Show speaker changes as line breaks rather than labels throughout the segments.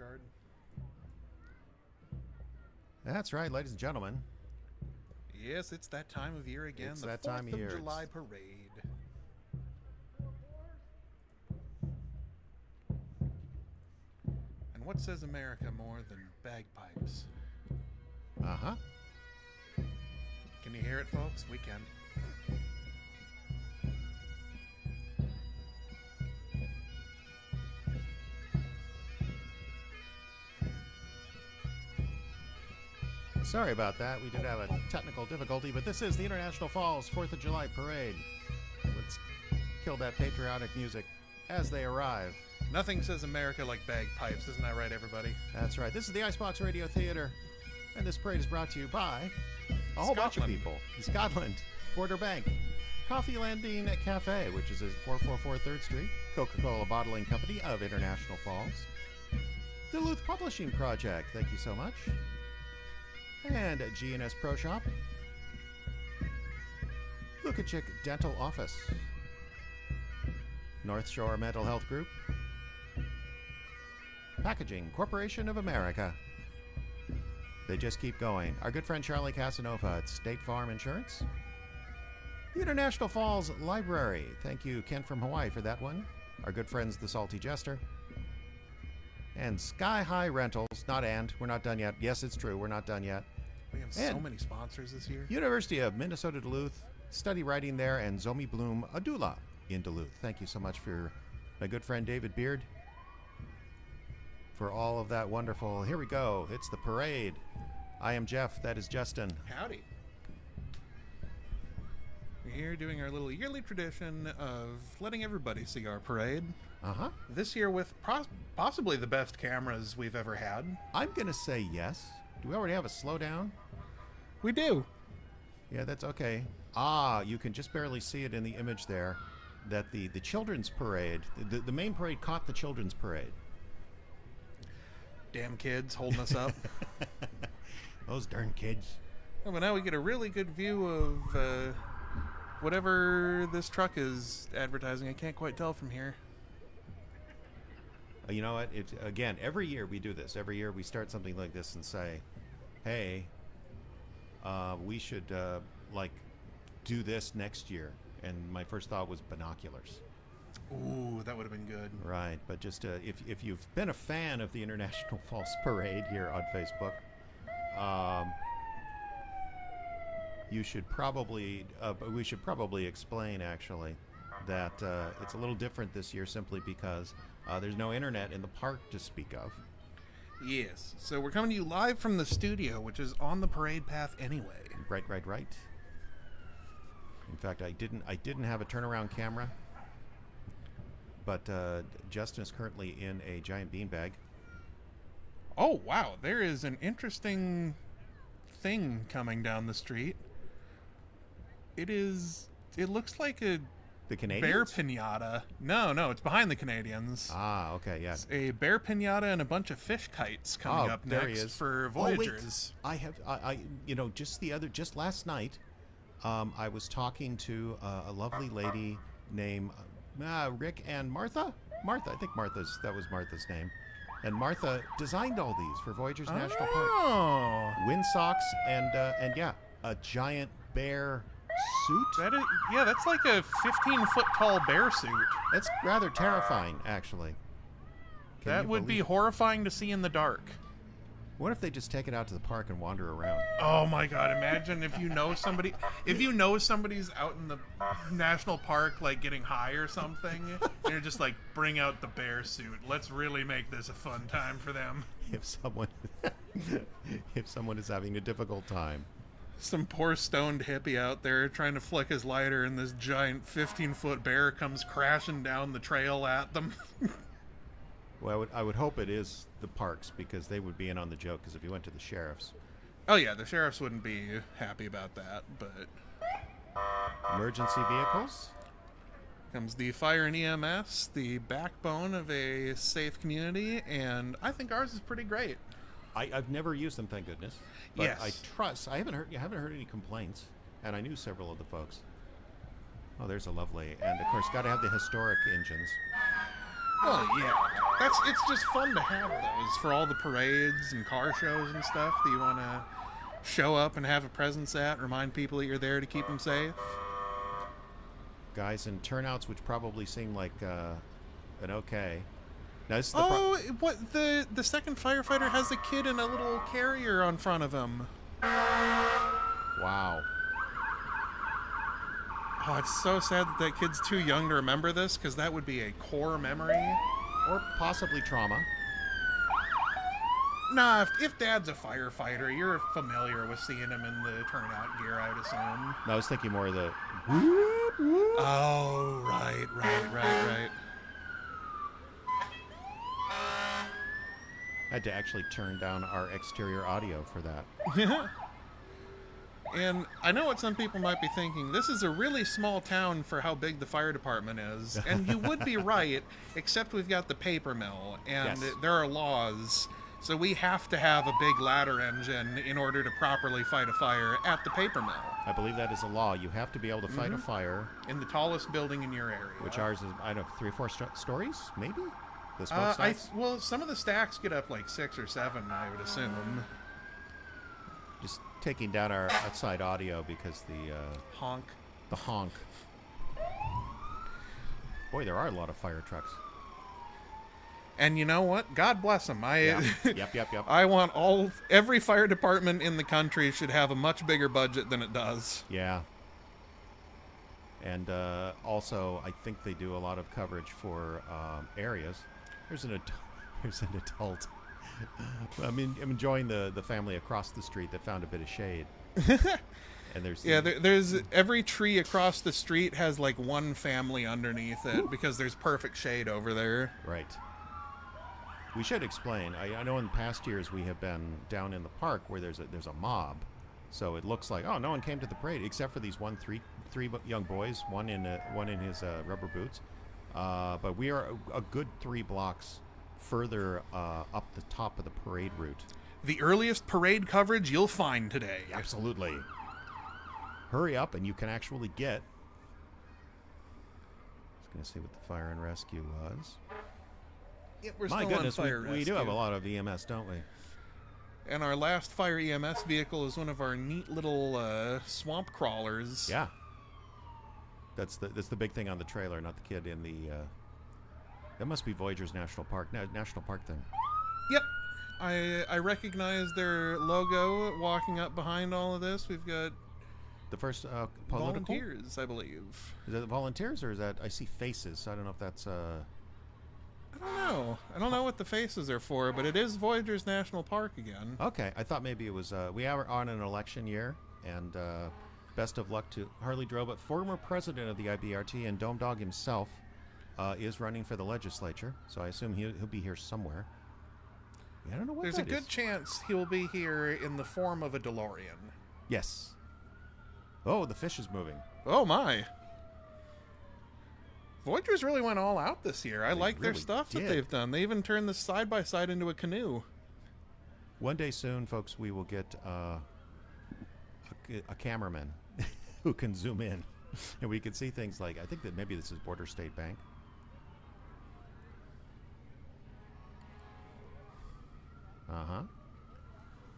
guard.
That's right, ladies and gentlemen.
Yes, it's that time of year again.
It's
the
that
4th
time of year.
of July parade. And what says America more than bagpipes?
Uh-huh.
Can you hear it, folks? We can.
Sorry about that. We did have a technical difficulty, but this is the International Falls 4th of July Parade. Let's kill that patriotic music as they arrive.
Nothing says America like bagpipes. Isn't that right, everybody?
That's right. This is the Icebox Radio Theater, and this parade is brought to you by a whole bunch of people. Scotland, Border Bank, Coffee Landing Cafe, which is at 444 3rd Street, Coca-Cola Bottling Company of International Falls, Duluth Publishing Project, thank you so much, and G&S Pro Shop, Lukachik Dental Office, North Shore Mental Health Group, Packaging Corporation of America. They just keep going. Our good friend Charlie Casanova at State Farm Insurance. The International Falls Library. Thank you, Ken from Hawaii, for that one. Our good friends, the Salty Jester. And Sky High Rentals. We're not done yet. Yes, it's true. We're not done yet.
We have so many sponsors this year.
University of Minnesota Duluth. Study writing there. And Zomi Bloom Adula in Duluth. Thank you so much for my good friend David Beard for all of that wonderful. Here we go. It's the parade. I am Jeff. That is Justin.
Howdy. We're here doing our little yearly tradition of letting everybody see our parade.
Uh-huh.
This year with possibly the best cameras we've ever had.
I'm going to say yes. Do we already have a slowdown?
We do.
Yeah, that's okay. Ah, you can just barely see it in the image there, that the children's parade, the main parade caught the children's parade.
Damn kids holding us up.
Those darn kids.
Oh, but now we get a really good view of whatever this truck is advertising. I can't quite tell from here.
You know what? Again, every year we do this. Every year we start something like this and say, hey, we should do this next year. And my first thought was binoculars.
Ooh, that would have been good.
Right, but just if you've been a fan of the International Falls Parade here on Facebook, we should probably explain actually that it's a little different this year simply because there's no internet in the park to speak of.
Yes, so we're coming to you live from the studio, which is on the parade path anyway.
Right. In fact, I didn't have a turnaround camera. But Justin is currently in a giant beanbag.
Oh, wow. There is an interesting thing coming down the street. It looks like a
The Canadians?
bear pinata. No, it's behind the Canadians.
Ah, okay, yeah.
It's a bear pinata and a bunch of fish kites coming up
there he
next
is.
for
Oh, wait.
Voyagers.
Just last night, I was talking to a lovely lady named Rick and Martha. I think that was Martha's name. And Martha designed all these for Voyagers National Park. Windsocks and a giant bear suit.
That's like a 15-foot tall bear suit.
It's rather terrifying, actually.
That would be horrifying to see in the dark.
What if they just take it out to the park and wander around?
Oh my god, imagine if you know somebody's out in the national park like getting high or something, and you're just like, bring out the bear suit. Let's really make this a fun time for them.
If someone is having a difficult time.
Some poor stoned hippie out there trying to flick his lighter and this giant 15-foot bear comes crashing down the trail at them.
Well, I would hope it is the parks because they would be in on the joke. Because if you went to the sheriff's,
oh yeah, the sheriffs wouldn't be happy about that. But
emergency vehicles
comes the fire and EMS, the backbone of a safe community, and I think ours is pretty great.
I've never used them, thank goodness. But
yes,
I trust. I haven't heard any complaints, and I knew several of the folks. Oh, there's a lovely, and of course, got to have the historic engines.
Well, yeah. It's just fun to have those for all the parades and car shows and stuff that you want to show up and have a presence at, remind people that you're there to keep them safe.
Guys in turnouts, which probably seem like an okay. Now, this is
What the second firefighter has a kid in a little carrier on front of him.
Wow.
Oh, it's so sad that kid's too young to remember this, because that would be a core memory.
Or possibly trauma.
Nah, if Dad's a firefighter, you're familiar with seeing him in the turnout gear, I would assume.
No, I was thinking more of the...
Oh, right.
I had to actually turn down our exterior audio for that.
And I know what some people might be thinking. This is a really small town for how big the fire department is. And you would be right, except we've got the paper mill, and
Yes.
there are laws. So we have to have a big ladder engine in order to properly fight a fire at the paper mill.
I believe that is a law. You have to be able to fight a fire.
In the tallest building in your area.
Which ours is, I don't know, 3 or 4 stories, maybe? The smokestacks?
Well, some of the stacks get up like 6 or 7, I would assume.
Just taking down our outside audio because the
Honk.
honk. Boy, there are a lot of fire trucks.
And you know what? God bless them.
Yep.
I want every fire department in the country should have a much bigger budget than it does.
Yeah. And also, I think they do a lot of coverage for areas. There's an adult. I'm enjoying the family across the street that found a bit of shade. And
there's every tree across the street has like one family underneath it because there's perfect shade over there.
Right. We should explain. I know in past years we have been down in the park where there's a mob, so it looks like no one came to the parade except for these three young boys, one in his rubber boots. But we are a good 3 blocks further up the top of the parade route.
The earliest parade coverage you'll find today.
Absolutely. Hurry up, and you can actually get. I was going to see what the fire and rescue was.
Yep, we're
My
still
goodness,
on fire
we
rescue.
do have a lot of EMS, don't we?
And our last fire EMS vehicle is one of our neat little swamp crawlers.
Yeah. That's the big thing on the trailer, not the kid in the. That must be Voyager's National Park thing.
Yep. I recognize their logo walking up behind all of this. We've got
the first political?
volunteers, I believe.
Is that volunteers or is that I see faces? So I don't know if that's.
I don't know. I don't know what the faces are for, but it is Voyager's National Park again.
Okay, I thought maybe it was. We are on an election year, and best of luck to Harley Drobot, former president of the IBRT, and Dome Dog himself is running for the legislature. So I assume he'll be here somewhere. I don't know what
There's a good chance he'll be here in the form of a DeLorean.
Yes. Oh, the fish is moving.
Oh my. Voyager's really went all out this year. I like their
really
stuff
did.
that they've done. They even turned this side-by-side into a canoe.
One day soon, folks, we will get a cameraman who can zoom in. And we can see things like, I think that maybe this is Border State Bank.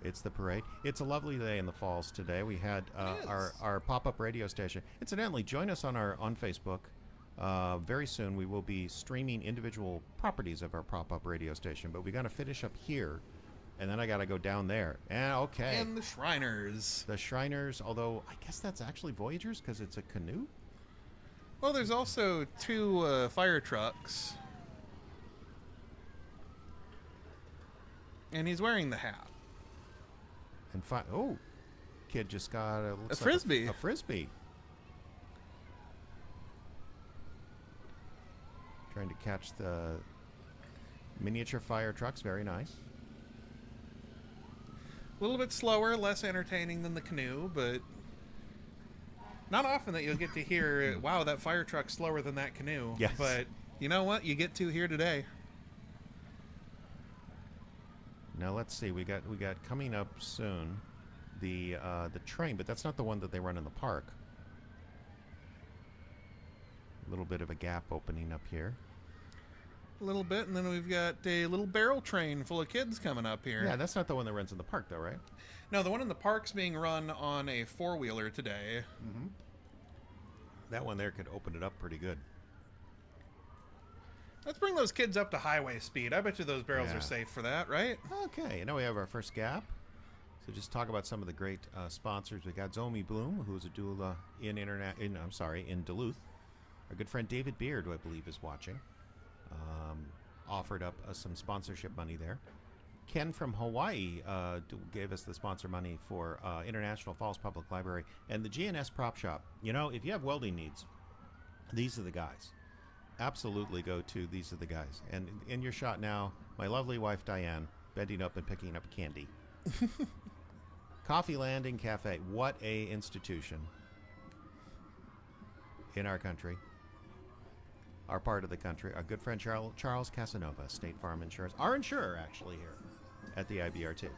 It's the parade. It's a lovely day in the falls today. We had our pop-up radio station. Incidentally, join us on Facebook. Very soon we will be streaming individual properties of our pop-up radio station, but we got to finish up here, and then I got to go down there. Okay.
And the Shriners.
The Shriners, although I guess that's actually Voyagers because it's a canoe?
Well, there's also 2 fire trucks. And he's wearing the hat.
And kid just got a
Frisbee.
A Frisbee. Trying to catch the miniature fire trucks. Very nice.
A little bit slower, less entertaining than the canoe, but not often that you'll get to hear, wow, that fire truck's slower than that canoe.
Yes.
But you know what? You get to here today.
Now let's see. We got coming up soon the train, but that's not the one that they run in the park. A little bit of a gap opening up here.
a little bit, and then we've got a little barrel train full of kids coming up here.
Yeah, that's not the one that runs in the park, though, right?
No, the one in the park's being run on a four-wheeler today.
Mm-hmm. That one there could open it up pretty good.
Let's bring those kids up to highway speed. I bet you those barrels are safe for that, right?
Okay, now we have our first gap. So just talk about some of the great sponsors. We got Zomi Bloom, who's a doula in Duluth. Our good friend David Beard, who I believe is watching, offered up some sponsorship money there. Ken from Hawaii gave us the sponsor money for International Falls Public Library and the GNS Prop Shop. You know, if you have welding needs, these are the guys. Absolutely go to these are the guys. And in your shot now, my lovely wife Diane bending up and picking up candy. Coffee Landing Cafe. What a institution in our country. Our part of the country. Our good friend Charles Casanova, State Farm Insurance. Our insurer, actually, here at the IBRT.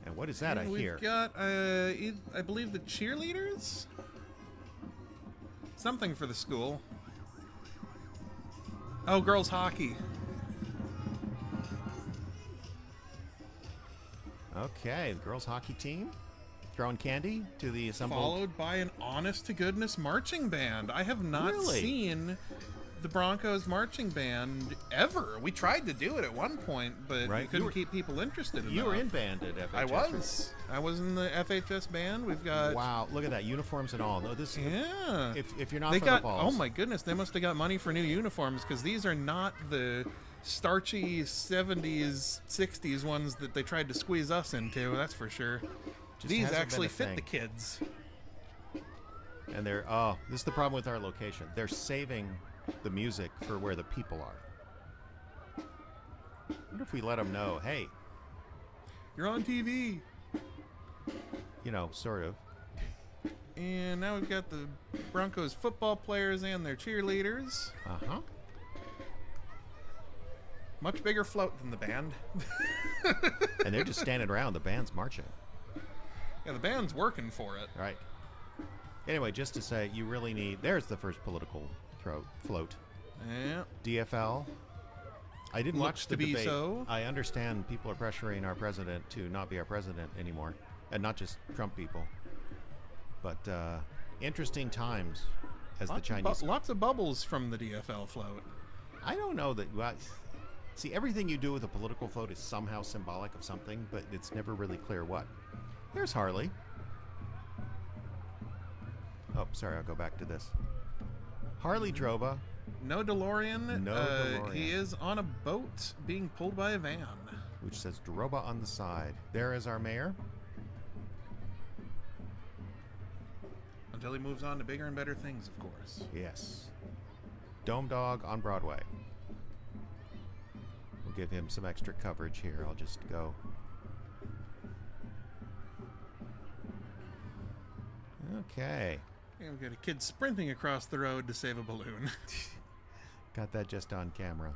And what is that I hear?
We've got, I believe, the cheerleaders? Something for the school. Oh, girls hockey.
Okay, the girls hockey team throwing candy to the assembled.
Followed by an honest-to-goodness marching band. I have not seen the Broncos marching band ever. We tried to do it at one point, but we couldn't keep people interested in it.
You were in band at FHS.
I was. I was in the FHS band. We've got...
Wow, look at that. Uniforms and all. No, this.
Yeah.
If you're not
they
from
got,
the Falls.
Oh, my goodness. They must have got money for new uniforms, because these are not the starchy 70s, 60s ones that they tried to squeeze us into. That's for sure. These actually fit the kids.
And they're... this is the problem with our location. They're saving the music for where the people are. I wonder if we let them know, hey,
you're on TV.
You know, sort of.
And now we've got the Broncos football players and their cheerleaders.
Uh-huh.
Much bigger float than the band.
And they're just standing around. The band's marching.
Yeah, the band's working for it.
Right. Anyway, just to say, you really need... There's the first political float.
Yeah.
DFL. I didn't watch the
to be
debate.
So.
I understand people are pressuring our president to not be our president anymore. And not just Trump people. But interesting times as the Chinese...
Lots of bubbles from the DFL float.
I don't know that... See, everything you do with a political float is somehow symbolic of something, but it's never really clear what. Here's Harley. Oh, sorry, I'll go back to this. Harley Droba.
No DeLorean.
No DeLorean.
He is on a boat being pulled by a van.
Which says Droba on the side. There is our mayor.
Until he moves on to bigger and better things, of course.
Yes. Dome Dog on Broadway. We'll give him some extra coverage here. I'll just go. Okay.
And we've got a kid sprinting across the road to save a balloon.
Got that just on camera.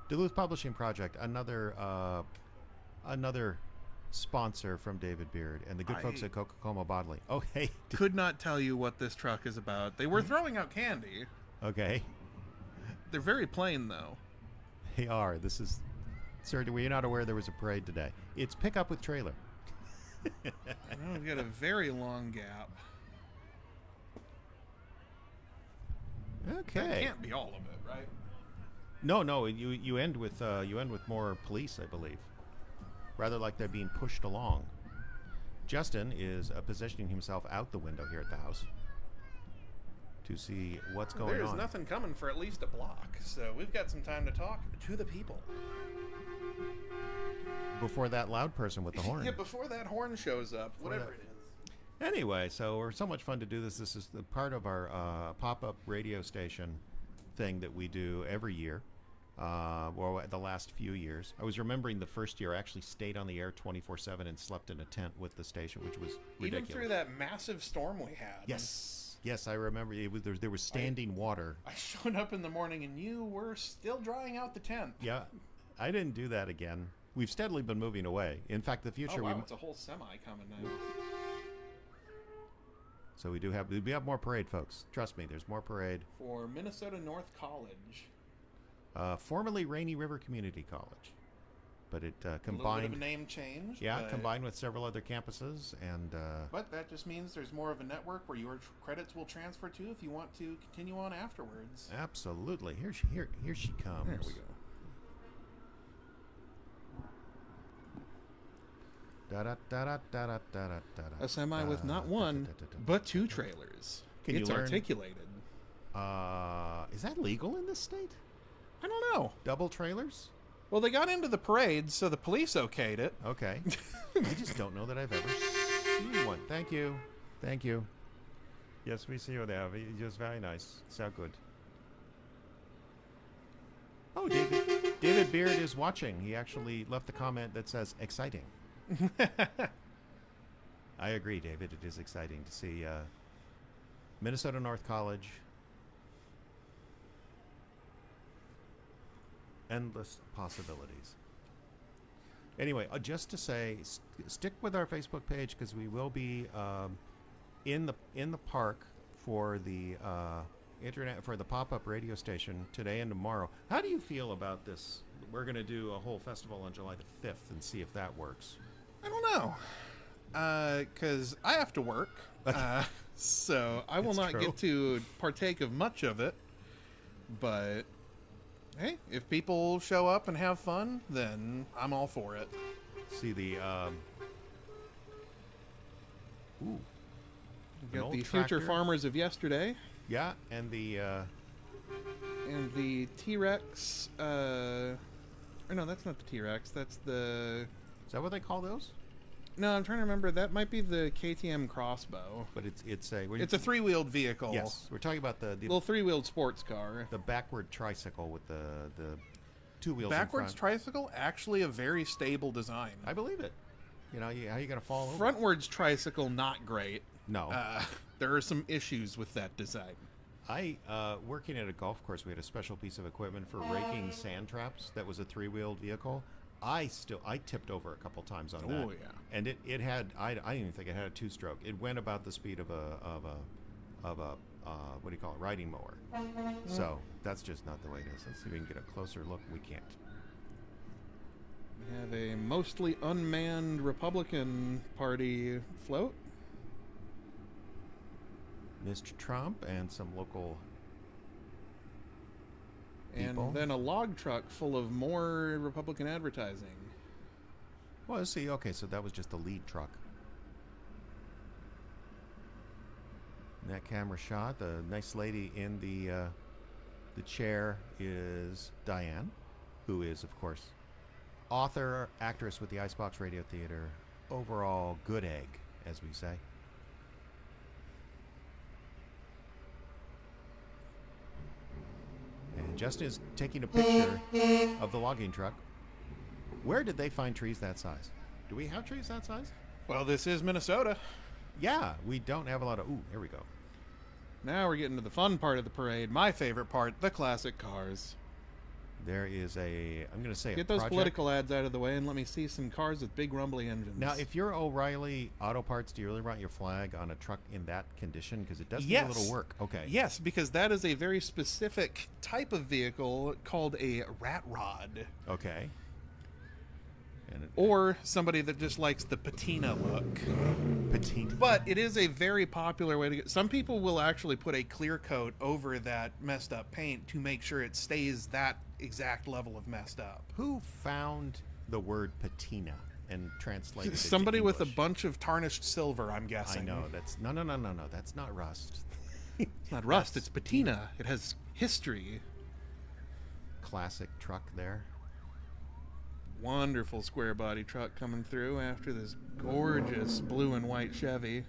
Duluth Publishing Project, another sponsor from David Beard and the good folks at Coca-Cola Bottling. Oh, hey.
Could not tell you what this truck is about. They were throwing out candy.
Okay.
They're very plain, though.
They are. This is... Sir, were you not aware there was a parade today? It's pickup with trailer.
We've got a very long gap.
Okay.
That can't be all of it, right?
No. You end with more police, I believe. Rather like they're being pushed along. Justin is positioning himself out the window here at the house to see what's going on.
There's nothing coming for at least a block, so we've got some time to talk to the people.
Before that loud person with the horn.
Yeah, before that horn shows up, whatever it is.
Anyway, so we're so much fun to do this. This is the part of our pop-up radio station thing that we do every year, or the last few years. I was remembering the first year I actually stayed on the air 24/7 and slept in a tent with the station, which was ridiculous.
Even through that massive storm we had.
Yes, I remember. There was standing water.
I showed up in the morning and you were still drying out the tent.
Yeah, I didn't do that again. We've steadily been moving away. In fact, the future...
Oh, wow, it's a whole semi coming now.
So we have more parade, folks. Trust me, there's more parade.
For Minnesota North College.
Formerly Rainy River Community College, but it
A little bit
combined.
of a name change.
Yeah,
but,
combined with several other campuses, and
But that just means there's more of a network where your credits will transfer to if you want to continue on afterwards.
absolutely. Here she comes.
There we go. A semi with not one, but two trailers.
Can you
It's
learn-
articulated.
Is that legal in this state?
I don't know.
Double trailers?
Well, they got into the parade, so the police okayed it.
Okay. I just don't know that I've ever seen one. Thank you. Thank you. Yes, we see you there. Just very nice. So good. Oh, David Beard is watching. He actually left a comment that says, exciting. I agree, David. It is exciting to see Minnesota North College. Endless possibilities. Anyway, just to say, stick with our Facebook page because we will be in the park for the internet for the pop-up radio station today and tomorrow. How do you feel about this? We're going to do a whole festival on July the 5th and see if that works.
I don't know. Because I have to work. So I will
It's
not
true.
get to partake of much of it. But, hey, if people show up and have fun, then I'm all for it.
See the ooh,
We've
an
got
old
the future
tractor.
farmers of yesterday.
Yeah, and the
And the T-Rex, or no, that's not the T-Rex. That's the...
is that what they call those?
No, I'm trying to remember. That might be the KTM crossbow.
But it's a
It's a three-wheeled vehicle.
yes. We're talking about the
Little three-wheeled sports car.
the backward tricycle with the two wheels
Backwards
in front.
tricycle, actually a very stable design.
I believe it. You know, how you gonna fall over?
Frontwards tricycle, not great.
No.
There are some issues with that design.
I working at a golf course, we had a special piece of equipment for raking sand traps. That was a three-wheeled vehicle. I tipped over a couple times on that.
Oh, yeah.
And it had I didn't even think it had a two-stroke. It went about the speed of a what do you call it, riding mower. So that's just not the way it is. Let's see if we can get a closer look. We can't.
We have a mostly unmanned Republican Party float.
Mr. Trump and some local people.
And then a log truck full of more Republican advertising.
Well, let's see. Okay, so that was just the lead truck. And that camera shot. The nice lady in the chair is Diane, who is, of course, author, actress with the Icebox Radio Theater. Overall, good egg, as we say. And Justin is taking a picture of the logging truck. Where did they find trees that size? Do we have trees that size?
Well, this is Minnesota.
Yeah, we don't have a lot of... Ooh, here we go.
Now we're getting to the fun part of the parade. My favorite part, the classic cars.
There is I'm going to say
Get
a
those
project.
political ads out of the way and let me see some cars with big rumbly engines.
Now, if you're O'Reilly Auto Parts, do you really want your flag on a truck in that condition? Because it does need a little work. Okay.
Yes, because that is a very specific type of vehicle called a rat rod.
Okay. And
Or somebody that just likes the patina look.
petite.
But it is a very popular way to get... Some people will actually put a clear coat over that messed up paint to make sure it stays that exact level of messed up.
Who found the word patina and translated it
Somebody
to
with a
English?
bunch of tarnished silver, I'm
I
guessing.
know. That's no. That's not rust.
It's not rust, it's patina. It has history.
Classic truck there.
Wonderful square body truck coming through after this gorgeous blue and white Chevy.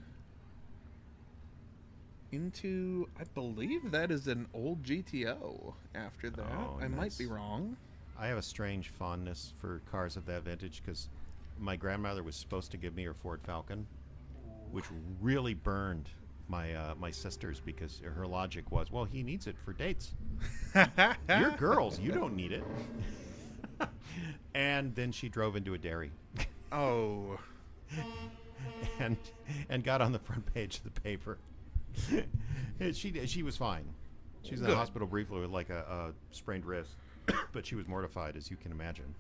Into, I believe that is an old GTO after that.
Oh,
I might
nice.
be wrong.
I have a strange fondness for cars of that vintage because my grandmother was supposed to give me her Ford Falcon, which really burned my sisters because her logic was, well, he needs it for dates. You're girls, you don't need it. And then she drove into a dairy
Oh.
and got on the front page of the paper. And she was fine. She was in the
Good.
hospital briefly with like a sprained wrist. but she was mortified, as you can imagine.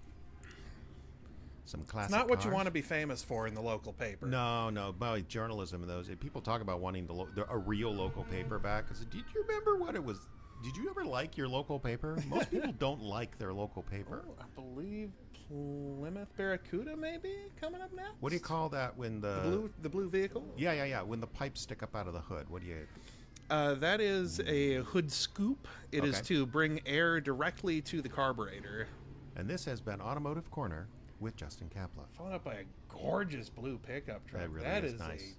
Some classic
It's not what you
cars.
want to be famous for in the local paper.
No, well, journalism and those people talk about wanting a real local paper back. I said, did you remember what it was? Did you ever like your local paper? Most people don't like their local paper.
Oh, I believe Plymouth Barracuda maybe coming up next.
What do you call that when
the blue vehicle?
Yeah. When the pipes stick up out of the hood, what do you?
That is a hood scoop. It is
Okay.
to bring air directly to the carburetor.
And this has been Automotive Corner with Justin Kapla.
Followed up by a gorgeous blue pickup truck.
That really
That
is
is
nice.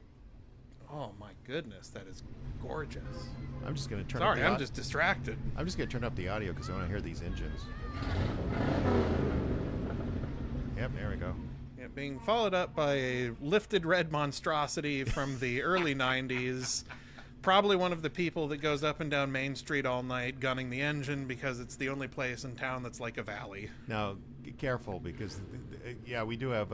Oh my goodness, that is gorgeous.
I'm just going to turn.
Sorry,
up the
I'm just distracted.
I'm just going to turn up the audio because I want to hear these engines. Yep, there we go.
Yeah, being followed up by a lifted red monstrosity from the early 90s. Probably one of the people that goes up and down Main Street all night gunning the engine because it's the only place in town that's like a valley.
Now, be careful because, yeah, we do have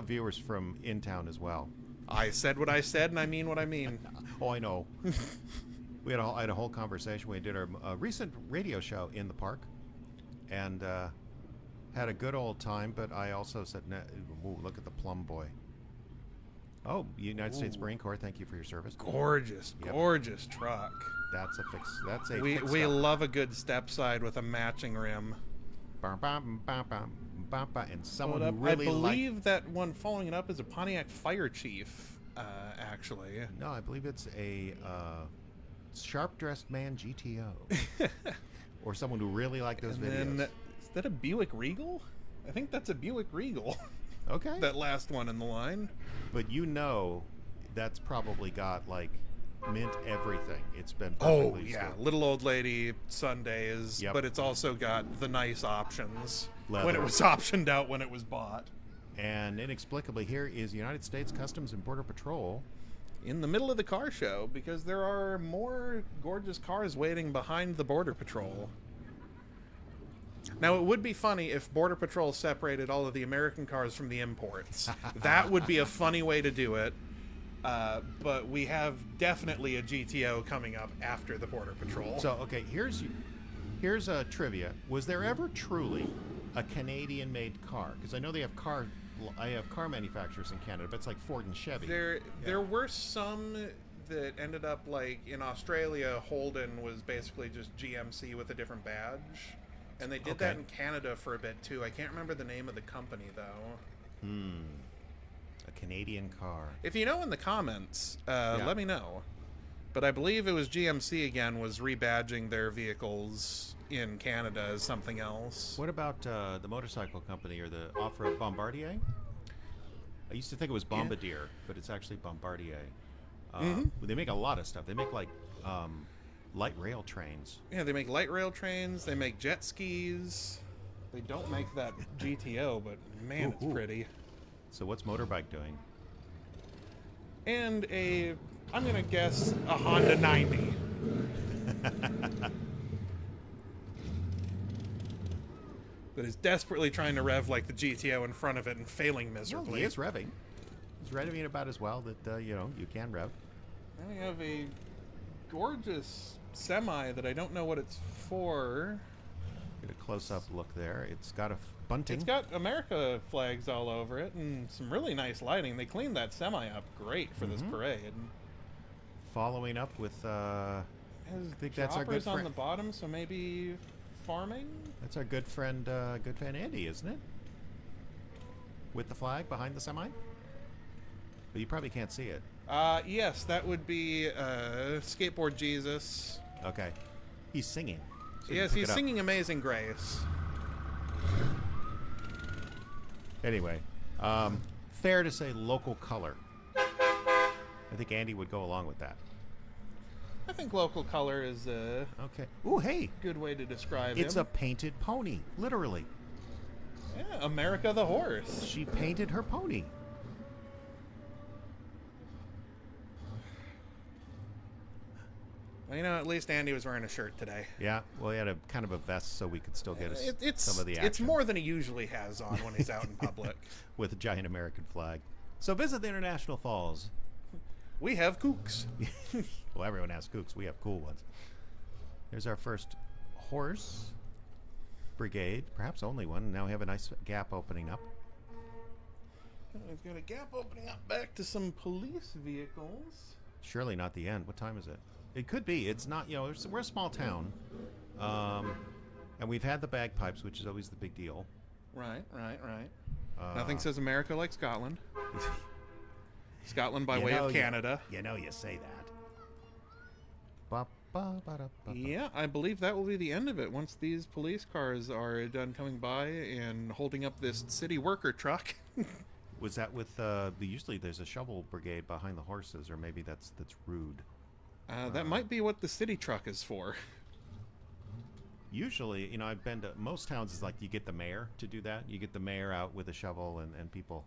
viewers from in town as well.
I said what I said, and I mean what I mean.
Oh, I know. I had a whole conversation. We did our recent radio show in the park, and had a good old time. But I also said, "Ooh, look at the plum boy." Oh, United States Marine Corps, thank you for your service.
Gorgeous,
Yep.
gorgeous truck.
That's a fix. That's a
We
fixed
we
up.
love a good step side with a matching rim.
Bum, bum, bum, bum, bum, bum, and someone who
I
really
believe that one following it up is a Pontiac Fire Chief, actually.
No, I believe it's a sharp-dressed man GTO, or someone who really liked those
And
videos.
then, is that a Buick Regal? I think that's a Buick Regal.
Okay,
That last one in the line.
but that's probably got like mint everything. It's been
Oh,
perfectly
yeah.
stored.
Little Old Lady Sundays,
Yep.
but it's also got the nice options when
Leather.
it was optioned out when it was bought.
And inexplicably, here is United States Customs and Border Patrol.
In the middle of the car show, because there are more gorgeous cars waiting behind the Border Patrol. Now, it would be funny if Border Patrol separated all of the American cars from the imports. That would be a funny way to do it. But we have definitely a GTO coming up after the Border Patrol.
So, okay, here's a trivia. Was there ever truly a Canadian-made car? Because I know they have car manufacturers in Canada, but it's like Ford and Chevy.
There were some that ended up, like, in Australia, Holden was basically just GMC with a different badge. And they did that
Okay.
in Canada for a bit, too. I can't remember the name of the company, though.
A Canadian car.
If you know in the comments, let me know. But I believe it was GMC again was rebadging their vehicles in Canada as something else.
What about the motorcycle company or the off-road Bombardier? I used to think it was Bombardier, but it's actually Bombardier. They make a lot of stuff. They make like light rail trains.
Yeah, they make light rail trains. They make jet skis. They don't make that GTO, but man, it's pretty.
So what's Motorbike doing?
And I'm gonna guess a Honda 90. That is desperately trying to rev like the GTO in front of it and failing miserably.
He is revving. He's revving about as well that you can rev.
And we have a gorgeous semi that I don't know what it's for.
Get a close-up look there. It's got a bunting.
It's got America flags all over it and some really nice lighting. They cleaned that semi up great for this parade.
Following up with, I
Has
think that's our good
choppers on
friend.
the bottom, so maybe farming.
That's our good friend Andy, isn't it? With the flag behind the semi. But you probably can't see it.
Yes, that would be Skateboard Jesus.
Okay. He's singing. So you
Yes,
pick
he's
it up.
singing Amazing Grace.
Anyway, fair to say local color. I think Andy would go along with that.
I think local color is a
Okay. Ooh, hey,
good way to describe
it's
him.
a painted pony, literally.
Yeah, America the horse.
She painted her pony.
Well, at least Andy was wearing a shirt today.
Yeah, well, he had a kind of a vest so we could still get
It's
some of the action.
It's more than he usually has on when he's out in public.
With a giant American flag. So visit the International Falls.
We have kooks.
Well, everyone has kooks. We have cool ones. There's our first horse. brigade, perhaps only one. Now we have a nice gap opening up.
We've got a gap opening up back to some police vehicles.
Surely not the end. What time is it? It could be. It's not, we're a small town. And we've had the bagpipes, which is always the big deal.
Right. Nothing says America like Scotland. Scotland by way of Canada.
You say that.
Yeah, I believe that will be the end of it once these police cars are done coming by and holding up this city worker truck.
Was that with usually there's a shovel brigade behind the horses, or maybe that's rude.
That might be what the city truck is for.
Usually, I've been to most towns. Is like you get the mayor to do that. You get the mayor out with a shovel, and people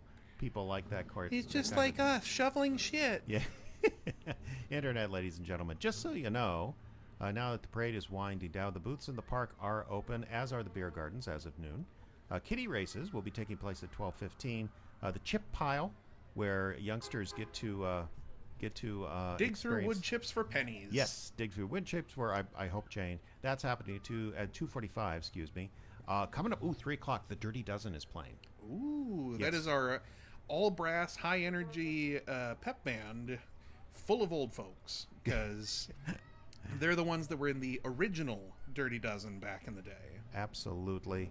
like that.
He's just like us, shoveling shit.
Yeah. Internet, ladies and gentlemen. Just so you know, now that the parade is winding down, the booths in the park are open, as are the beer gardens as of noon. Kiddie races will be taking place at 12:15. The chip pile, where youngsters get to
dig through wood chips for pennies.
Yes, dig through wood chips. Where I hope, Jane, that's happening at 2:45. Excuse me. Coming up, 3 o'clock. The Dirty Dozen is playing.
Ooh, yes. That is our all brass, high energy pep band, full of old folks, because they're the ones that were in the original Dirty Dozen back in the day.
Absolutely.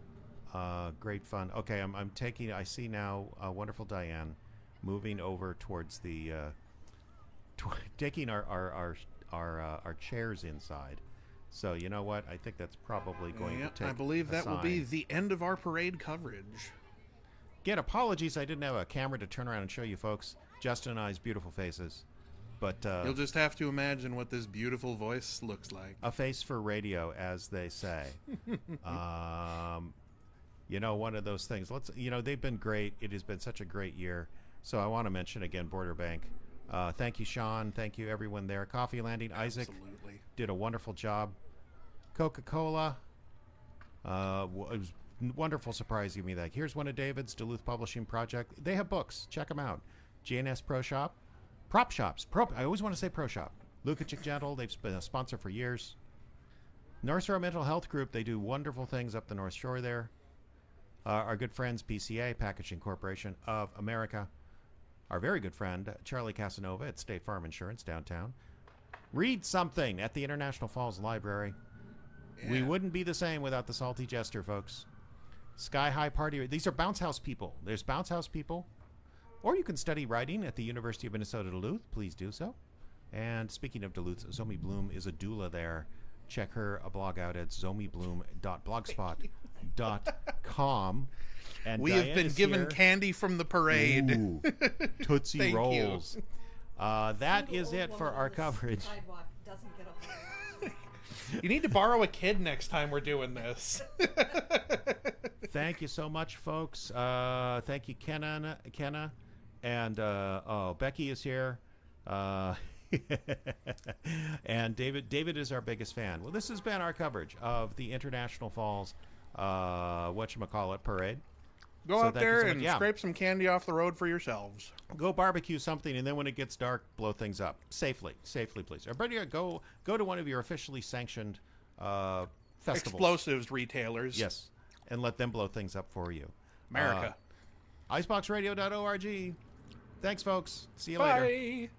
Great fun. Okay, I see now wonderful Diane moving over towards the taking our chairs inside. So you know what? I think that's probably going to take.
I believe that will be the end of our parade coverage.
Again, apologies, I didn't have a camera to turn around and show you folks Justin and I's beautiful faces. But
you'll just have to imagine what this beautiful voice looks like.
A face for radio, as they say. One of those things. They've been great. It has been such a great year. So I want to mention again, Border Bank. Thank you, Sean. Thank you, everyone there. Coffee Landing, Isaac did a wonderful job. Coca-Cola. It was wonderful surprise to give me that. Here's one of David's Duluth Publishing Project. They have books. Check them out. J&S Pro Shop. Prop Shops. I always want to say Pro Shop. Luca Gentle. They've been a sponsor for years. North Shore Mental Health Group. They do wonderful things up the North Shore there. Our good friends, PCA, Packaging Corporation of America. Our very good friend, Charlie Casanova at State Farm Insurance downtown. Read something at the International Falls Library. Yeah. We wouldn't be the same without the Salty Jester, folks. Sky High Party. These are bounce house people. There's bounce house people. Or you can study writing at the University of Minnesota Duluth. Please do so. And speaking of Duluth, Zomi Bloom is a doula there. Check her blog out at zomibloom.blogspot.com. And
we have been given candy from the parade.
Ooh, Tootsie Rolls. That is it for our coverage.
Sidewalk doesn't get a hold.
You need to borrow a kid next time we're doing this.
Thank you so much, folks. Thank you, Kenna. And Becky is here. And David is our biggest fan. Well, this has been our coverage of the International Falls parade.
Go out there and scrape some candy off the road for yourselves.
Go barbecue something, and then when it gets dark, blow things up safely, please. Everybody, go to one of your officially sanctioned festivals,
explosives retailers.
Yes, and let them blow things up for you.
America.
Iceboxradio.org. Thanks, folks. See you
Bye.
later.